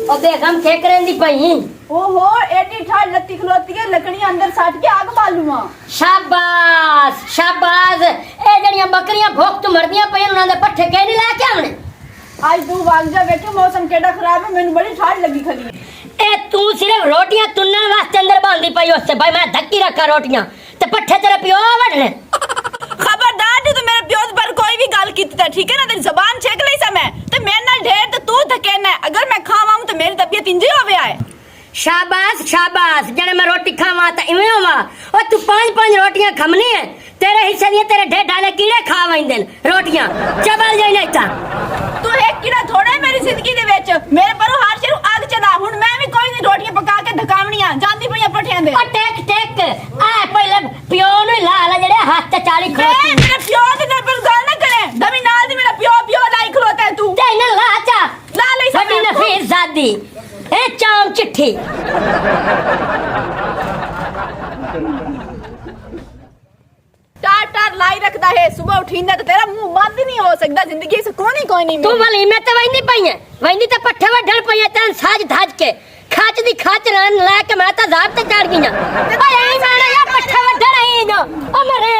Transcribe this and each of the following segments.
और देख हम क्या करें दी पई। ओहो एडी ठाड़ लत्ती खलोती है लकड़ी अंदर साट के आग बालूआ। शाबाश शाबाश ए जड़ियां बकरियां भूख तो मरदियां पई उन्हां दे पट्ठे के नहीं ला के आने। आज तू भाग जा बैठे मौसम केड़ा खराब है मैंने बड़ी ठाड़ लगी खली। ए तू सिर्फ रोटियां तुनन वास्ते अंदर बांधी पई उससे भाई मैं धक्की रखा रोटियां ते पट्ठे तेरे पियो वडने। खबरदार तू मेरे प्यो पर कोई भी गल कीती ता ठीक है ना तेरी जुबान छेक लई सा मैं ते मेरे नाल ढेर ते तू धकेना अगर मैं खावां तो मेरी तबीयत इंजी होवे आए। शाबाश शाबाश जने मैं रोटी खावा ता इवें होवा ओ तू पांच पांच रोटियां खमनी है तेरे हिस्से दी तेरे ढेड डाले कीड़े खा वंदन रोटियां चबल जाई नहीं ता तू एक कीड़ा थोड़े मेरी जिंदगी दे विच मेरे पर हर शेरू आग चला हुन मैं भी कोई नहीं रोटियां पका के धकावणियां जांदी पईयां पठियां दे। ओ टेक टेक आ पहले पियो नु ला ला जेड़े हाथ ते चाली खलोती मेरा पियो दे ने पर गल ना करे दमी नाल दी मेरा पियो पियो लाई खलोता है तू ते न ला चा ला लई सदी नफीस जादी ए चाम चिट्ठी टार टार लाई रखदा है सुबह उठींदा तो तेरा मुंह बंद ही नहीं हो सकता जिंदगी से कोई नहीं तू भली मैं तो वही पई है वही तो पट्ठे वढण पई है तन साज धाज के खाच दी खाच रन ला के मैं तो जाब ते चढ़ गई ना ओए आई माना या पट्ठे वढण आई जो ओ मरे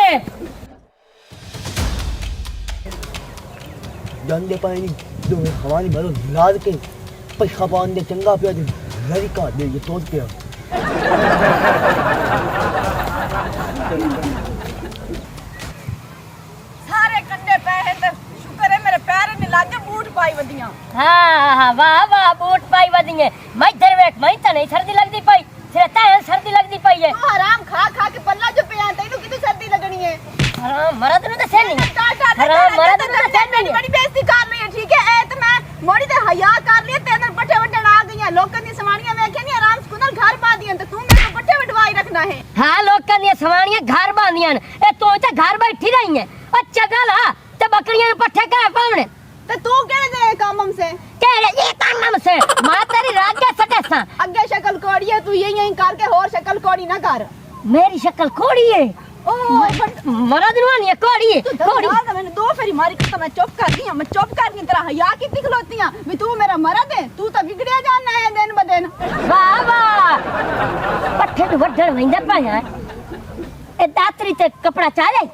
जानदे पाए नहीं दो हवानी भरो लाद के पैसा पान दे चंगा पिया दे घरी का दे ये तोड़ के सारे कंडे पे है तो शुक्र है मेरे पैर नहीं लागे बूट पाई वदियां। हां वाह वाह बूट पाई वदिए मैं इधर वेख मैं तो नहीं सर्दी लगदी पई सिरता है सर्दी लगदी पई है। तू हराम खा खा के पल्ला जो पिया तैनू कितनी सर्दी लगनी है। हराम मरद नु तो से नहीं हराम मरद नु तो से नहीं बड़ी बेइज्जती कर रही है ठीक है ए तो मैं मोड़ी ते हया कर लिया तेरे पट्ठे वडण आ गईयां लोकां दी सवाणियां वेखे नहीं आराम से कुनल घर पा दियां तो तू मेरे को पट्ठे वडवाई रखना है। हां लोकां दी सवाणियां घर बांधियां ए तू तो घर बैठी रही है ओ चगल आ ते बकरियां पट्ठे का पावणे ते तू केड़े दे काम हमसे केड़े ये काम हमसे मां तेरी रात के सटेसा अगे शक्ल कोड़ी है तू यही करके और शक्ल कोड़ी ना कर। मेरी शक्ल कोड़ी है ओ मरद नुआनी है कोड़ी कोड़ी मैंने दो फेरी मारी तो मैं चुप कर दी मैं चुप कर दी तेरा हया कितनी खलोतियां भी तू मेरा मरद है तू तो बिगड़िया जाना है दिन ब दिन। वाह वाह पट्ठे तो वढण वंदे पाया ए दातरी ते कपड़ा चाले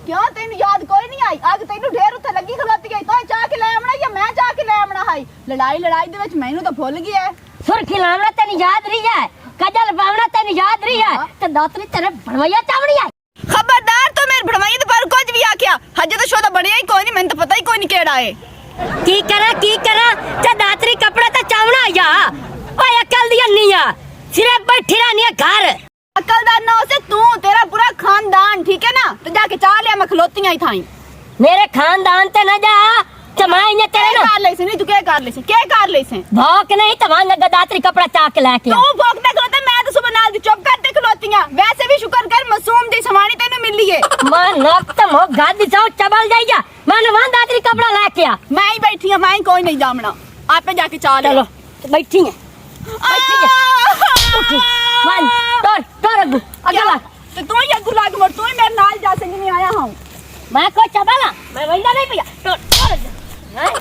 क्यों तेन याद कोई नहीं आई अग तेन ढेर उथे लगी खलोती गई तो चाह के ले आमना या मैं चाह के ले आमना है लड़ाई लड़ाई दे विच मैनू तो भूल गई है सुर्खी लावना तेन याद रही है कजल पावना तेन याद रही है ते दातरी तेरे बनवैया चावड़ी है। खबरदार तो मेरे भड़वाई तो पर कुछ भी आख्या हजे तो शोदा बढ़िया ही कोई नहीं मैंने तो पता ही कोई नहीं केड़ा है की करा ते दातरी कपड़ा ते चावना या ओए अकल दी नहीं आ सिर्फ बैठी रहनी है घर अकलदार ना उसे तू तेरा पूरा खानदान ठीक है ना तो जाके चाह लिया मैं खलोतियां ही थाई मेरे खानदान ते न जा तमाई तेरे ना कर ले से नहीं तू क्या कर ले से भौक नहीं तमान लगा दातरी कपड़ा चाक लेके तू भौंकदा खलोता मैं तो सुबह नाल दी चुप करते खलोतियां वैसे भी शुक्र कर मासूम दी सवाणी तेनु मिली है मैं नक्तम हो गादी जाओ चबल जाई जा मैंने वहां दातरी कपड़ा लेके आ मैं ही बैठी हूं मैं ही कोई नहीं जामना आपे जाके चाह ले चलो बैठी है उठी वन तोर अगला तो तू ही अगू लाग मोर तू ही मेरे नाल जा संग नहीं आया हूं मैं कोई चबला मैं वंदा नहीं पिया तोर हैं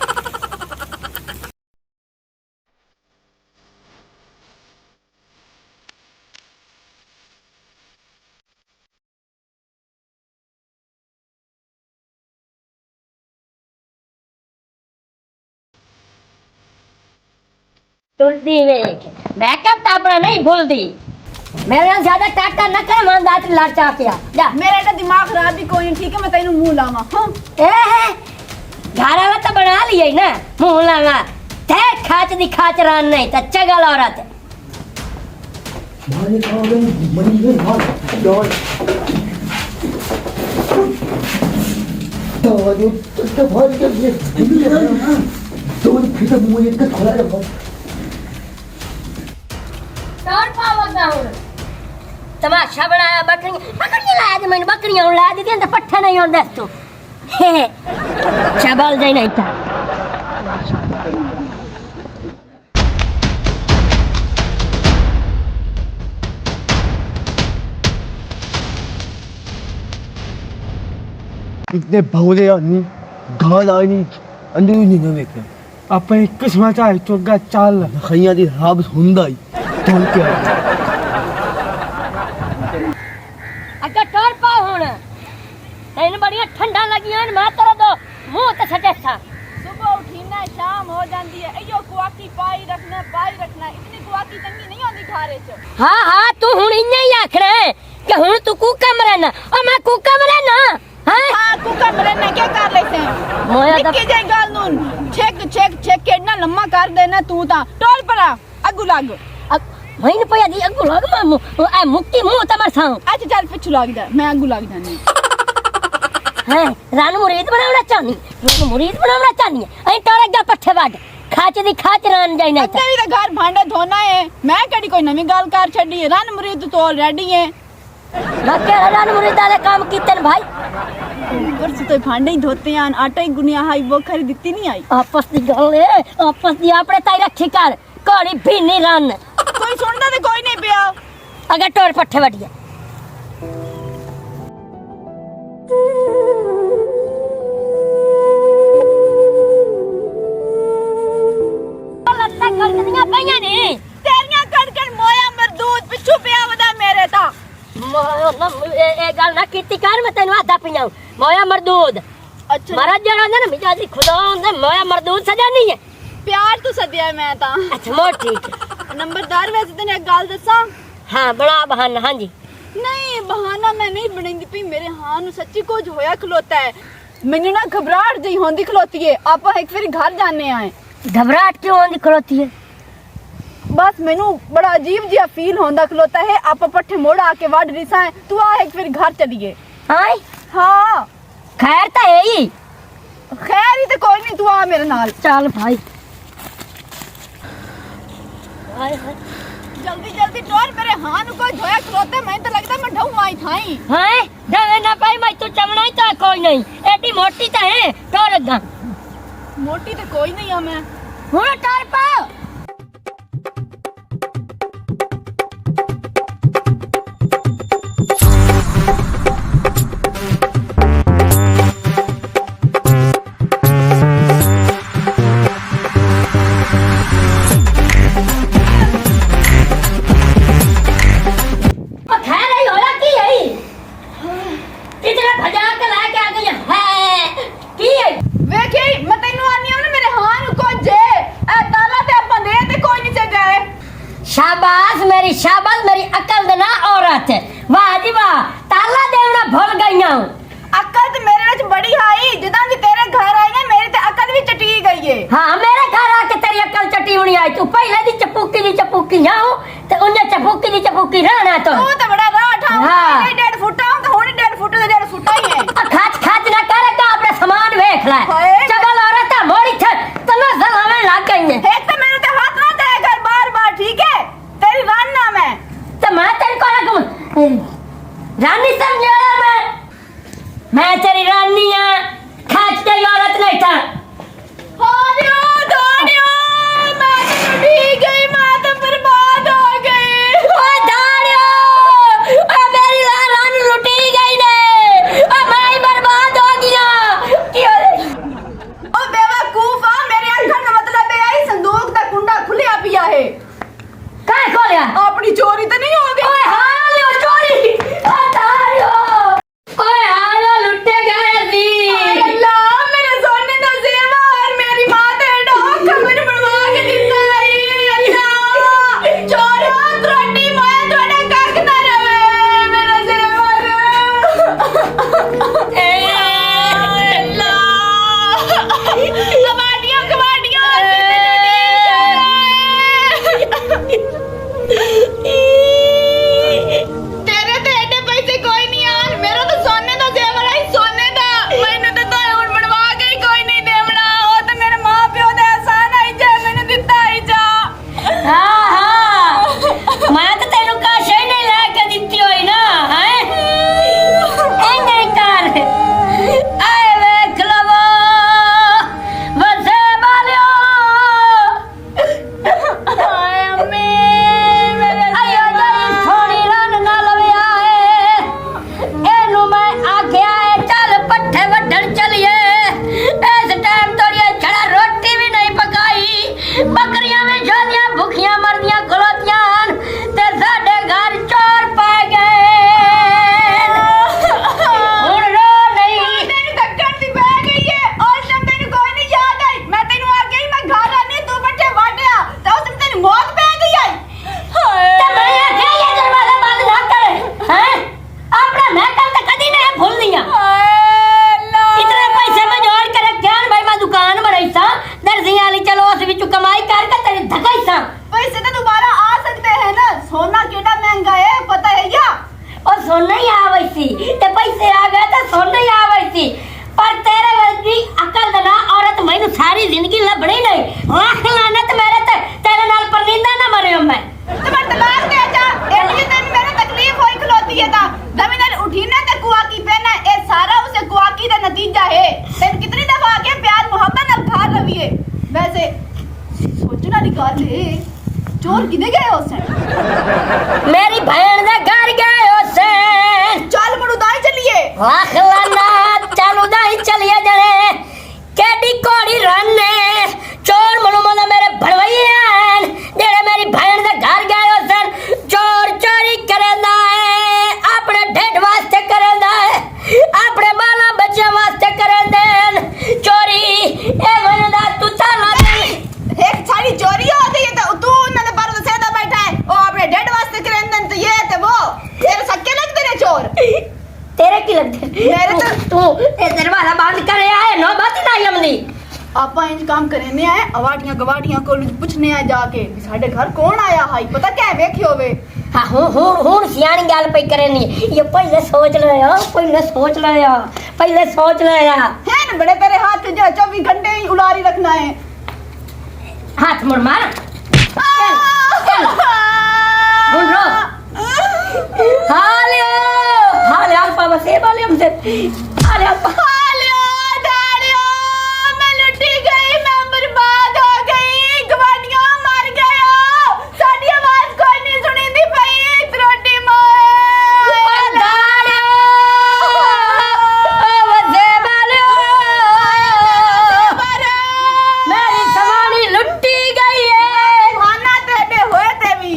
तुलसी में बैकअप तो अपना नहीं भूलती मेरे नाल ज्यादा टाटा न कर मान दातरी लाट चाकिया जा मेरा एटा दिमाग खराब भी कोई नहीं ठीक है मैं तेनु मुंह लावा हां ए घर वाला तो बना लिया ना मुंह लावा ते खाच दी खाच रान नहीं तो चगल औरत मारे खाओगे मरी गई हां डॉल तो भाई के तो फिर मुंह एक खोला रखो तोड़ पावगा हूं तमाशा बनाया बकरियां लाया दी मैंने बकरियां ला दी तो पट्ठा नहीं होंदा तो चबल जाई नहीं था इतने भौले आदमी घाल आई नहीं अंदर ही नहीं देखे अपनी किस्मत आई तो गा चल खैया दी रब सुनदा ही चल के अगर टोर पा हुन तैन बड़िया ठंडा लगियां मैं तेरा दो मुंह ते सटे सा सुबह उठीना शाम हो जाती है अयो कुआकी पाई रखना इतनी कुआकी चंगी नहीं होती घारे च हाँ हाँ तू हुन इन्ने ही आखना है कि हुन तू कूका मरना और मैं कूका मरना हाँ हाँ कुका मरना क्या कर लेते हैं मोया दा निक्की जाई गल नून छेक के इतना लम्मा कर देना तू ता टोल परा अगू लग वही न पया दी अगु लग मैं ए मुक्की मुंह तमर सा अच्छा चल पिछू लग जा मैं अगू लग जानी है रान मुरीद बनावना चाहनी है ऐ टोरे गा पट्ठे वाड खाच दी खाच रान जाई ना तेरी दा घर भांडे धोना है मैं कड़ी कोई नवी गल कर छड़ी है रन मुरीद तो ऑलरेडी है मैं के रान मुरीद वाले काम कीते भाई परस तो भांडे ही धोते हैं आटा ही गुनिया हाई वो खरी दित्ती नहीं आई आपस दी गल है आपस दी आपड़े ताई रखी कर कोड़ी भी नहीं रन कोई सुनदा ते कोई नहीं पिया अगर टोर पट्ठे वडिया लत्ता कड़कदियां पईयां ने तेरियां कड़कन मोया मरदूद पिछू पिया वदा मेरे ता ए गल ना कीती कर मैं तेनु आधा पियां मोया मरदूद अच्छा महाराज जड़ा ने मिजाजी खुदा ने मोया मरदूद सजा नहीं है प्यार तो सदिया मैं ता अच्छा मोर ठीक है। नंबरदार वैसे तेने एक गल दसा हाँ बड़ा बहाना हाँ जी नहीं बहाना मैं नहीं बनाई पी मेरे हां नु सच्ची कुछ होया खलोता है मैनू ना घबराहट जी होंदी खलोती है आप एक फिर घर जाने आए घबराहट क्यों होंदी खड़ोती है बस मैनू बड़ा अजीब जिहा फील होंदा खलोता है आप पट्ठे मोड़ आके वाड रिसा है तू आ एक फिर घर चलिए हाँ हाँ खैर तो है ही खैर ही तो कोई नहीं तू आ मेरे नाल चल भाई हाय हाय जल्दी जल्दी टोर मेरे हां नु कोई धोया खलोते मैं तो लगता मैं ढऊ आई थाई हाय डरे ना भाई मैं तू चमड़ा ही तो कोई नहीं एडी मोटी तो है टोर गा मोटी तो कोई नहीं है मैं हुन टोर पा शाबाश मेरी अकल दे ना औरत वाह जी वाह ताला देवना भूल गईया अकल ते मेरे विच बड़ी हाई जिदा दी तेरे घर आई है मेरी ते अकल भी चटी गई है हाँ मेरे घर आके तेरी अकल चटी होनी आई तू पहले दी चपुकी जाऊं ते उन्ने चपुकी रहना तो तू ते बड़ा राठ हाँ। 1.5 फुट हूं ते हुन 1.5 फुट दे 1.5 फुट ही है खाच ना करेगा अपने सामान देख ले हाय। चगल औरत मोड़ी थे तना जलावे लग गई है एक तो मेरे ते हाथ ना दे कर बार ठीक है तेरी रान नाम है तो मैं तेरे को रखूं रानी समझा मैं तेरी रानी है खाच तेरी औरत नहीं था होनियो धोनियो मैं तो डूब गई मैं तो बर्बाद हो गई ओ दाड़ियो ओ मेरी रानी लुटी गई ने ओ मैं बर्बाद हो गया क्यों ओ बेवकूफा मेरे अखन मतलब है आई संदूक दा कुंडा खुलिया पिया है काय खोलिया अपनी चोरी तो नहीं हो गई ओए हालियो चोरी ओ दाड़ियो ओए हालियो लुटे गए दी अल्लाह मेरे सोने दा भूल नहीं इतने पैसे में जोड़ कर रखे भाई मैं दुकान बनाई सा दर्जी वाली चलो उस विच कमाई करके तेरे धकाई सा पैसे तो दोबारा आ सकते हैं ना सोना केड़ा महंगा है पता है क्या और सोना ही आवे सी ते पैसे आ गए तो सोना ही आवे सी पर तेरे वर्गी अकल दना औरत मैनू सारी जिंदगी लभणी नहीं लाख लानत मेरे ते तेरे नाल परनिंदा ना मरे मैं तुम्हारे तलाक दे जा एडी दिन मेरे तकलीफ होई खलोती है ता जमीन उठीने ते कुआकी पहना ए सारा उसे कुआकी दा नतीजा है तेन कितनी दफा आगे प्यार मोहब्बत नाल खा रही है वैसे सोचना वाली गल है चोर किदे गए उसे मेरी बहन दे घर गए उसे चल मुड़ उदाई चलिए लाख लानत चल उदाई चलिए जने केडी कोड़ी रन्ने चोर मनु मना मेरे भड़वैया जेड़े मेरी बहन दे घर गए उसन चोर चोरी करेंदा है अपने ढेड वास्ते करेंदा है अपने बाला बच्चे वास्ते करेंदे चोरी ए वनदा तू चला एक सारी चोरी हो गई है तो तू उन्होंने पर सेदा बैठा है ओ अपने डेड वास्ते करेंदन तो ये ते वो तेरे सक्के लगते ने चोर तेरे की लगते मेरे तो तू ए दरवाजा बंद करे आए नो बात ना यमली आपा इंज काम करने आए अवाटियां गवाटियां को पूछने आ जाके भी साडे घर कौन आया हाई पता क्या वेखियो वे हाँ हूँ सियानी गल पे करनी ये पहले सोच लिया है ना बड़े तेरे हाथ जो 24 घंटे ही उलारी रखना है हाथ मुड़ मार ढूंढ लो हाले अल्पा बस ये बोले हमसे हाले अल्पा मैं लुटी गई मैं बर्बाद हो गई गवाडियां मर गया साडी आवाज कोई नहीं सुनी दी पई त्रोटी मेरी सवारी लुटी गई है माना तेरे होए ते भी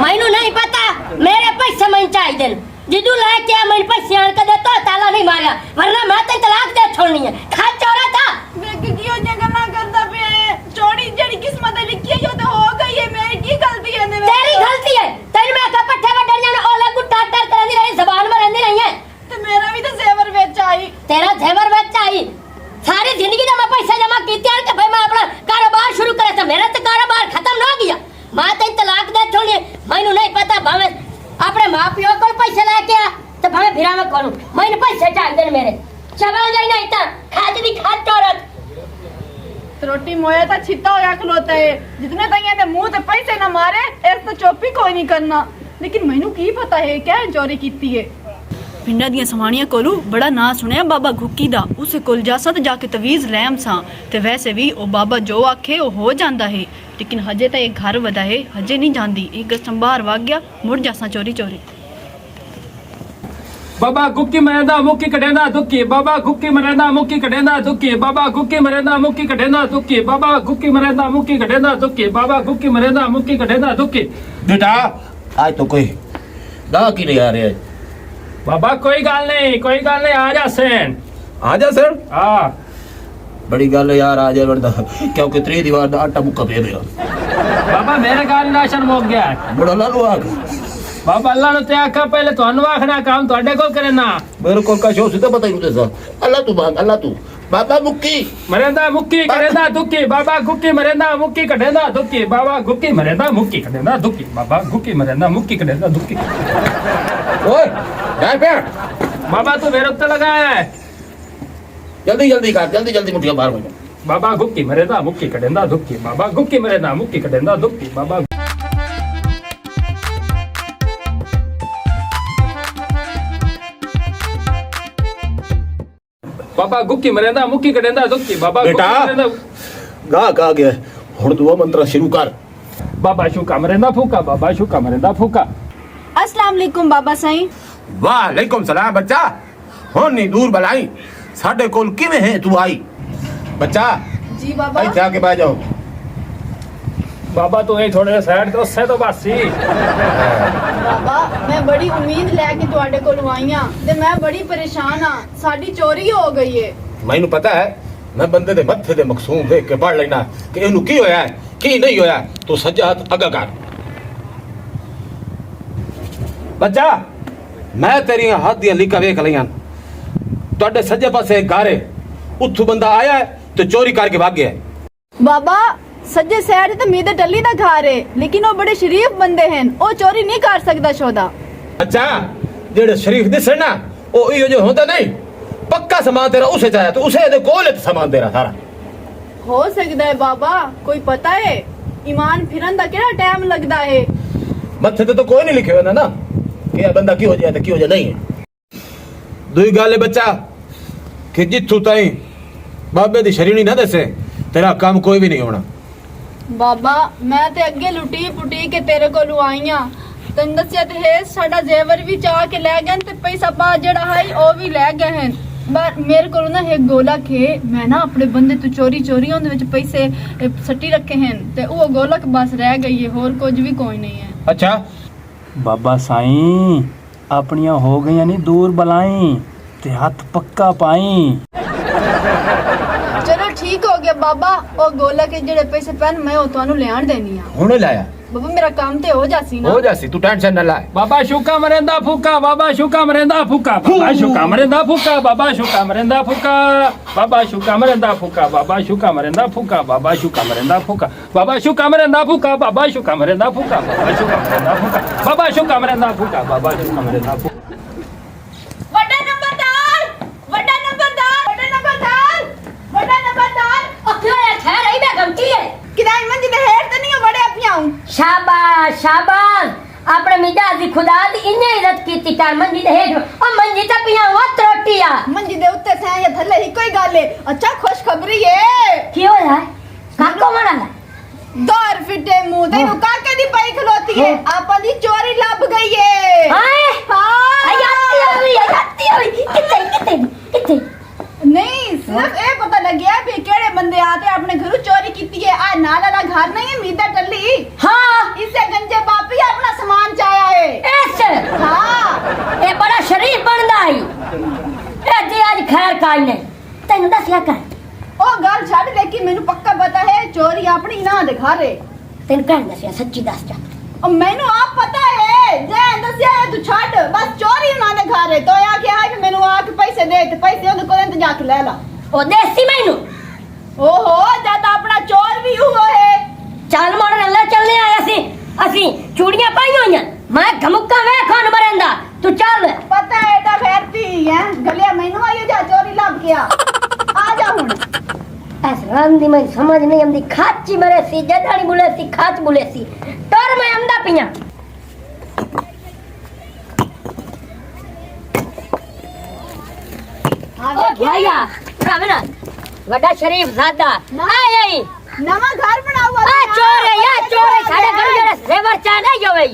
मैनू नहीं पता मेरे पैसे मैं चाहिए जिदू लेके आ मैंने पैसे आन के देता ताला नहीं मारा वरना मैं तो तलाक दे छोड़नी है खा चोरा था मैं क्यों जगह ना करता पे चोरी जड़ी किस्मत लिखी है तो हो गई है मेरी की गलती है तेरी गलती है तेरी मैं का पट्ठे में डर जाना ओले को टाटर करनी रही जबान में रहनी रही है तो मेरा भी तो जेवर बेच आई तेरा जेवर बेच आई सारी जिंदगी में मैं पैसा जमा कीते हैं कि भाई मैं अपना कारोबार शुरू करे था मेरा तो कारोबार खत्म ना हो गया मैं तो तलाक दे छोड़ी मैनू नहीं पता भावे अपने मां पियो को पैसे लेके आ तो भावे फिरा मैं करूं मैंने पैसे चाहिए मेरे चबल जाई नहीं ता खाज दी खात चोरत रोटी मोया तो छिता होया खलोता है जितने तैया ते मुंह ते पैसे ना मारे इस तो चोपी कोई नहीं करना लेकिन मैनू की पता है क्या चोरी कीती है पिंडा दियां सवाणियां कोलू बड़ा ना सुनया बाबा घुक्की दा उस कोल जासा ते जाके तवीज लैम सा ते वैसे भी ओ बाबा जो आखे ओ हो जांदा है लेकिन हजे तो एक घर वधा है हजे नहीं जांदी एक गसम बाहर भाग गया मुड़ जासा चोरी चोरी बाबा गुक्की मरेंदा मुक्की कटेंदा दुखी बाबा गुक्की मरेंदा मुक्की कटेंदा दुखी बाबा गुक्की मरेंदा मुक्की कटेंदा दुखी बाबा गुक्की मरेंदा मुक्की कटेंदा दुखी बाबा गुक्की मरेंदा मुक्की कटेंदा दुखी बेटा आज तो कोई गा की नहीं आ रहे है बाबा कोई गल नहीं आ जा सेन आ जा सर हां बड़ी गल है यार आ जा बंदा क्योंकि त्री दीवार दा आटा मुक्का पे मेरा बाबा मेरे गाल राशन मुक गया है बड़ा लालू आ बाबा अल्लाह ने ते आखा पहले ਤੁਹਾਨੂੰ ਆਖਣਾ काम ਤੁਹਾਡੇ ਕੋਲ करे ना मेरे को का शो सीधा पता ही नहीं था अल्लाह तू मांग अल्लाह तू बाबा मुक्की मरेंदा मुक्की कटेंदा दुखी बाबा गुक्की मरेंदा मुक्की कटेंदा दुखी बाबा गुक्की मरेंदा मुक्की कटेंदा दुखी बाबा गुक्की मरेंदा मुक्की कटेंदा दुखी ओए यार पे बाबा तू मेरे उत्ते लगाया है जल्दी जल्दी कर जल्दी जल्दी मुठिया बाहर में बाबा गुक्की मरेंदा मुक्की कटेंदा दुखी बाबा गुक्की मरेंदा मुक्की कटेंदा दुखी बाबा बाबा गुक्की मरेंदा मुक्की कटेंदा दुखी बाबा बेटा गा का गया हुन दुआ मंत्र शुरू कर बाबा शुका मरेंदा फूका बाबा शुका मरेंदा फूका अस्सलाम वालेकुम बाबा साईं वालेकुम सलाम बच्चा हुन नहीं दूर बलाई साडे कोल किवें है तू आई बच्चा जी बाबा आई जाके बैठ जाओ बाबा तू यही थोड़े साइड तो उससे तो बासी बाबा मैं बड़ी उम्मीद लेके ਤੁਹਾਡੇ ਕੋਲ ਆਈਆਂ ਤੇ ਮੈਂ ਬੜੀ ਪਰੇਸ਼ਾਨ ਆ ਸਾਡੀ ਚੋਰੀ ਹੋ ਗਈ ਏ ਮੈਨੂੰ ਪਤਾ ਹੈ मैं बंदे दे मत्थे दे मकसूम देख के पढ़ लेना कि इनू की होया है की नहीं होया तू सज्जा हाथ अगा कर बच्चा मैं तेरिया हाथ दियां लीका वेख लियां ਤੁਹਾਡੇ सज्जे पासे एक घर है उत्थू बंदा आया है तो चोरी करके भाग गया है बाबा सज्जे साइड ते मीदे टल्ली दा घर है लेकिन वो बड़े शरीफ बंदे हैं वो चोरी नहीं कर सकदा शोदा अच्छा जेड़े शरीफ दिसे ना ओ इयो जो होंदा नहीं पक्का सामान तेरा उसे चाहे तो उसे दे कोल सामान तेरा सारा हो सकदा है बाबा कोई पता है ईमान फिरन दा केड़ा टाइम लगदा है मत्थे ते तो कोई नहीं लिखे हुआ ना कि यह बंदा की हो जाए तो की हो जाए नहीं है दूई गल है बच्चा कि जिथू ताई बाबे दी शरीनी ना दसे तेरा काम कोई भी नहीं होना बाबा मैं ते अगे लुटी पुटी के तेरे कोलू आई हां तन दस्या ते है साडा जेवर भी चाह के ले गए ते पैसा पा जेड़ा है ओ भी ले गए हैं पर मेरे को ना एक गोला खे मैं ना अपने बंदे तो चोरी चोरी उनदे विच पैसे सट्टी रखे हैं ते वो गोलक बस रह गई है और कुछ भी कोई नहीं है अच्छा बाबा साईं अपनियां हो गई नहीं दूर बलाई ते हथ पक्का पाई चलो ठीक हो गया बाबा और गोला के जेड़े पैसे पैन मैं ओ थानू लेण देनी आ हुणे लाया बाबा मेरा काम ते हो जासी ना हो जासी तू टेंशन ना लाए बाबा शुका मरेंदा फूका बाबा शुका मरेंदा फूका बाबा शुका मरेंदा फूका बाबा शुका मरेंदा फूका बाबा शुका मरेंदा फूका बाबा शुका मरेंदा फूका बाबा शुका मरेंदा फूका बाबा शुका मरेंदा फूका बाबा शुका मरेंदा फूका बाबा शुका मरेंदा फूका बाबा शुका मरेंदा फूका बाबा शुका मरेंदा फूका ਵੱਡਾ ਨੰਬਰਦਾਰ ਵੱਡਾ ਨੰਬਰਦਾਰ ਵੱਡਾ ਨੰਬਰਦਾਰ ਵੱਡਾ ਨੰਬਰਦਾਰ ओ क्यों है खैर रही मैं गमती है किराए मंजी दे हेठ ते नहीं बड़े अपियां शाबाश शाबाश अपने मिजाज दी खुदा दी इन्ने इज्जत कीती कर मंजी दे हेठ ओ मंजी ते पिया वो त्रोटिया मंजी दे उत्ते से या थल्ले ही कोई गल है अच्छा खुशखबरी है की होया काको मना दौर फिटे मुंह तेनू काके दी पई खलोती है आपन दी चोरी लभ गई है हाय हां आयाती हुई किते किते किते नहीं सिर्फ ए पता लग गया भी केड़े बंदे आते अपने घरों चोरी कीती है आ नाल वाला घर नहीं है मीदा टल्ली हां इससे गंजे बापी अपना सामान चाया है ऐसे हां ए बड़ा शरीफ बनदा है ए जी आज खैर काई नहीं तेन दसया कर ओ गल छड़ दे कि मेनू पक्का पता है चोरी अपनी ना दिखा रे तेन कह दसया सच्ची दस जा और मैनू आप पता है जे दसया है तू छड़ बस चोरी ना दिखा रे तो या क्या है कि मेनू आके पैसे दे ते पैसे ओदे कोल इंतजार के ले ला ओ देसी मैनू ओहो ज्यादा अपना चोर भी हुआ है चल मोड़ अल्लाह चलने आया सी असी चूड़ियां पाई होइयां मैं घमुक्का वे खान मरेंदा तू चल पता है एडा फैरती है गलिया मेनू आई जा चोरी लभ गया आ जा हुन ऐस रंदी में समझ नहीं आंदी खाची मरे सी जदानी बुले सी खाच बुले सी तोर मैं अंदा पिया ओ भैया रावण वड्डा शरीफ ज़ादा आय आई नवा घर बना हुआ आ चोर है या चोर है साडे घर जेड़ा जेवर चा नहीं होवे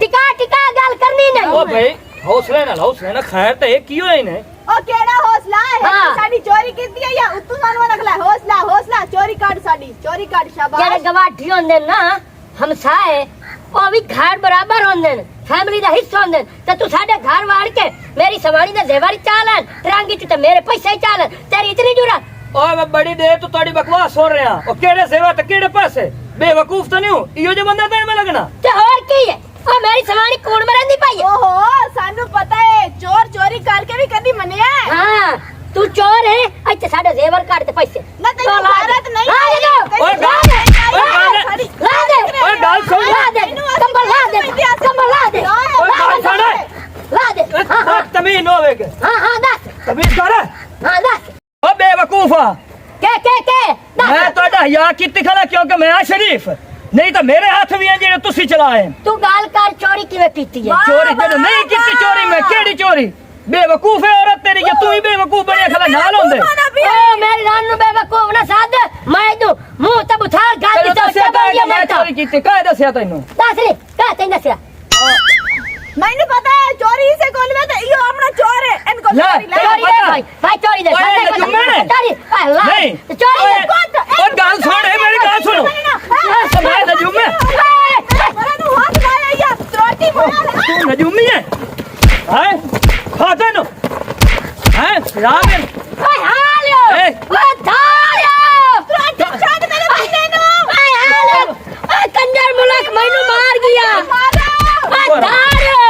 टिका टिका गल करनी नहीं ओ भाई हौसले ना खैर ते की होई ने ओ केड़ा हौसला है हाँ। साडी चोरी कीती है या उतू मानवा नखला हौसला हौसला चोरी काट साडी चोरी काट जेड़े शाबाश गवाठी होंदे ना हमसाए ओ भी घर बराबर होंदे फैमिली दा हिस्सा होंदे ते तू साडे घर वाड़ के मेरी सवारी दे जेवर चालन रंगी ते मेरे पैसे चालन तेरी इतनी जुरत ओ मैं बड़ी देर तो तोड़ी बकवास सुन रहा ओ केड़े सेवा ते केड़े पैसे बेवकूफ तो नहीं हूं इयो जे बंदा तेरे में लगना ते और की है ओ मेरी सवारी कौन मरंदी पाई है ओहो सानू पता है चोर चोरी करके भी कदी मनिया है हां तू चोर है अच्छा साडे जेवर काट ते पैसे ना तेरी भारत नहीं ला दे ओए ला दे ला दे ओए गाल सुन ला दे कंबल ला दे कंबल ला दे ओए गाल सुन ला दे हां हां तमीज न होवे हां दस तमीज कर हां दस ओ बेवकूफा के मैं तोड़ा हया कीती खला क्योंकि मैं शरीफ नहीं तो मेरे हाथ भी हैं जेड़े तुसी चलाए तू गाल कर चोरी किवे कीती है चोरी जेड़े नहीं कीती चोरी मैं केड़ी चोरी बेवकूफ है औरत तेरी ये तू ही बेवकूफ बनिया खला नाल होंदे ओ मेरी रान नु बेवकूफ ना साध मैं दू मुंह तब उठा गाल चलो तो दस्या चबड़िया मैं मरता चोरी कीती काहे दस्या तैनू दस रे का तेन दसया मैंने पता है चोरी से कोल में तो यो अपना चोर है इनको ला, चोरी ले चोरी दे भाई भाई चोरी दे ओए, साथ जुम्मे ने। चोरी अल्लाह नहीं। चोरी ओए, दे और गाल सुन है मेरी गाल सुनो मैं नजूम में मरनु हाथ लाया या चोटी बना तू नजूमी है खाता नो हैं राम है ओए हालियो ए। ओए धारियो छाड़ मेरे बंदे नो ओए हालियो ओए कंजर मुलक मैनू मार गया ओए धारियो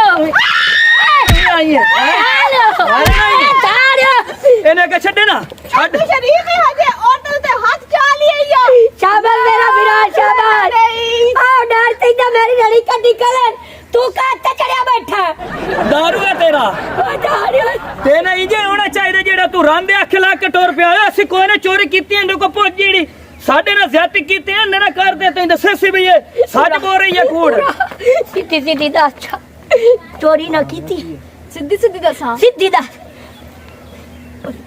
ਇਹਨੇ ਕਿ ਛੱਡੇ ਨਾ ਛੱਡ शरीफ है हजे औरत ते हाथ चाल ही है शाबाश मेरा वीरा शाबाश आओ डरती तो मेरी लड़ी कड्डी कलन तू का चढ़िया बैठा दारू है तेरा ਤੇ ਨਾ ਇਹ ਜੇ ਹੋਣਾ ਚਾਹੀਦਾ ਜਿਹੜਾ ਤੂੰ ਰੰਦੇ ਅੱਖ ਲਾ ਕੇ ਟੁਰ ਪਿਆ ਹੋਇਆ ਅਸੀਂ ਕੋਈ ਨਾ ਚੋਰੀ ਕੀਤੀ ਇਹਦੇ ਕੋ ਪਹੁੰਚ ਜਿਹੜੀ ਸਾਡੇ ਨਾਲ ਜ਼ਿਆਦਤੀ ਕੀਤੀ ਇਹਨੇ ਨਾ ਕਰਦੇ ਤੈਨੂੰ ਦੱਸੇ ਸੀ ਵੀ ਇਹ ਸੱਚ ਬੋਲ ਰਹੀ ਹੈ ਕੂੜ सीधी सीधी दा अच्छा चोरी ना की थी सीधी सीधी दसा सीधी दा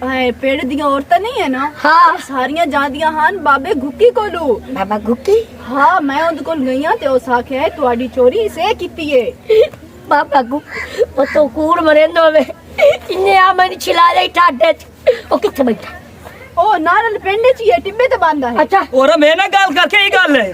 हाय पेड़ ਦੀਆਂ ਔਰਤਾਂ ਨਹੀਂ ਹੈ ਨਾ हाँ ਸਾਰੀਆਂ ਜਾਂਦੀਆਂ ਹਨ ਬਾਬੇ ਗੁੱਕੀ ਕੋਲੋਂ बाबा गुप्ती ਹਾਂ ਮੈਂ ਉਹਦੇ ਕੋਲ ਗਈ ਹਾਂ ਤੇ ਉਸ ਆਖਿਆ ਹੈ ਤੁਹਾਡੀ ਚੋਰੀ ਇਸੇ ਕੀਤੀ ਹੈ बाबा गु वो तो कूड़ मरेंदो वे इन्ने आ मैंने छिला दे ठाडे ओ किथे बैठा ਉਹ ਨਾਲ ਪਿੰਡ ਚ ਹੀ ਹੈ ਟਿੱਬੇ ਤੇ ਬੰਦਾ ਹੈ अच्छा ਔਰ ਮੈਂ ਨਾ ਗੱਲ ਕਰਕੇ ਇਹ ਗੱਲ ਹੈ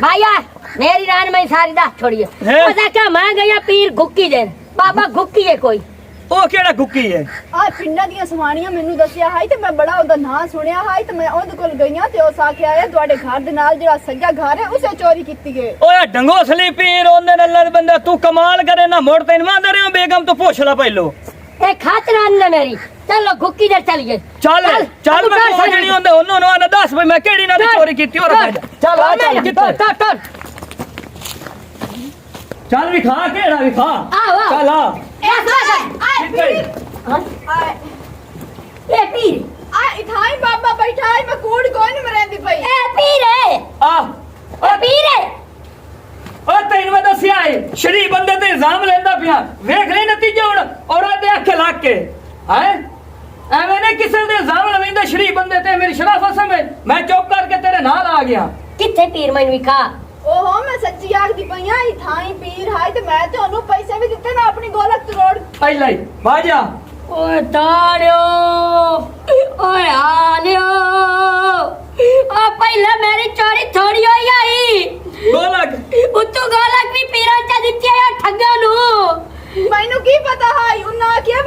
भाईया मेरी रान में सारी दास छोड़िए हैं? पता क्या मैं गया पीर गुक्की देन बाबा गुक्की है कोई ਉਹ ਕਿਹੜਾ ਗੁੱਕੀ ਹੈ ਆ ਪਿੰਡਾਂ ਦੀਆਂ ਸਵਾਣੀਆਂ ਮੈਨੂੰ ਦੱਸਿਆ ਹੈ ਤੇ ਮੈਂ ਬੜਾ ਉਹਦਾ ਨਾਂ ਸੁਣਿਆ ਹੈ ਤੇ ਮੈਂ ਉਹਦੇ ਕੋਲ ਗਈ ਹਾਂ ਤੇ ਉਸ ਆਖਿਆ ਹੈ ਤੁਹਾਡੇ ਘਰ ਦੇ ਨਾਲ ਜਿਹੜਾ ਸੱਜਾ ਘਰ ਹੈ ਉਸੇ ਚੋਰੀ ਕੀਤੀ ਹੈ ਓਏ ਡੰਗੋਸਲੀ ਪੀਰ ਉਹਨੇ ਨੱਲਰ ਬੰਦਾ ਤੂੰ ਕਮਾਲ ਕਰੇ ਨਾ ਮੋੜ ਤੈਨੂੰ ਮਾਂਦੇ ਰਹੇ ਬੇਗਮ ਤੋਂ ਪੁੱਛ ਲੈ ਪਹਿਲੋ ए खातिर न मेरी चलो गुक्की दे चलिए ਚੱਲ ਚੱਲ ਮੈਂ ਉਹ ਜਿਹੜੀ ਉਹਨੇ ਉਹਨੂੰ ਨਾ ਦੱਸ ਬਈ ਮੈਂ ਕਿਹੜੀ ਨਾਲ ਚੋਰੀ ਕੀਤੀ ਹੋਰ ਚੱਲ ਆ ਚੱਲ ਕਿੱਥੇ ਚੱਲ ਵਿਖਾ ਕਿਹੜਾ ਵਿਖਾ आओ ਚੱਲ ਆ ਆਏ ਪੀਰ ਆਏ ए पीर ਆ ਇਥਾਈ ਬਾਬਾ ਬੈਠਾ ਹੈ ਮੈਂ ਕੂੜ ਕੋਈ ਨਹੀਂ ਮਰੇਂਦੀ ਪਈ ए पीर है ਆ ओ पीर है ਓ ਤੈਨੂੰ ਮੈਂ ਦੱਸਿਆ ਏ ਸ਼ਰੀ ਬੰਦੇ ਤੇ ਇਲਜ਼ਾਮ ਲੈਂਦਾ ਪਿਆ ਵੇਖ ਲੈ ਨਤੀਜਾ ਹੁਣ ਔਰ ਦੇ ਅੱਖ ਲੱਗ ਕੇ ਹੈ ਐਵੇਂ ਨੇ ਕਿਸੇ ਦੇ ਇਲਜ਼ਾਮ ਲਵਿੰਦਾ ਸ਼ਰੀ ਬੰਦੇ ਤੇ ਮੇਰੀ ਸ਼ਰਾਫਤ ਸਮਝ ਮੈਂ ਚੁੱਪ ਕਰਕੇ ਤੇਰੇ ਨਾਲ ਆ ਗਿਆ किथे पीर मैनू विखा ਓਹੋ ਮੈਂ ਸੱਚੀ ਆਖਦੀ ਪਈ ਆ ਇਥਾਈ ਪੀਰ ਹੈ ਤੇ ਮੈਂ ਤੁਹਾਨੂੰ ਪੈਸੇ ਵੀ ਦਿੱਤੇ ਨਾ ਆਪਣੀ ਗੋਲਕ ਤਰੋੜ ਪਹਿਲਾਂ ਹੀ ਬਾਜਾ ओए ताड़ियो ओए आलियो ओ पहले मेरी चोरी थोड़ी होई आई ਗੋਲਕ उतू गोलक भी पीरा चा दित्ती है ठग्गा नु ਮੈਨੂੰ ਕੀ ਪਤਾ ਹੈ ਉਹਨਾਂ ਆਖਿਆ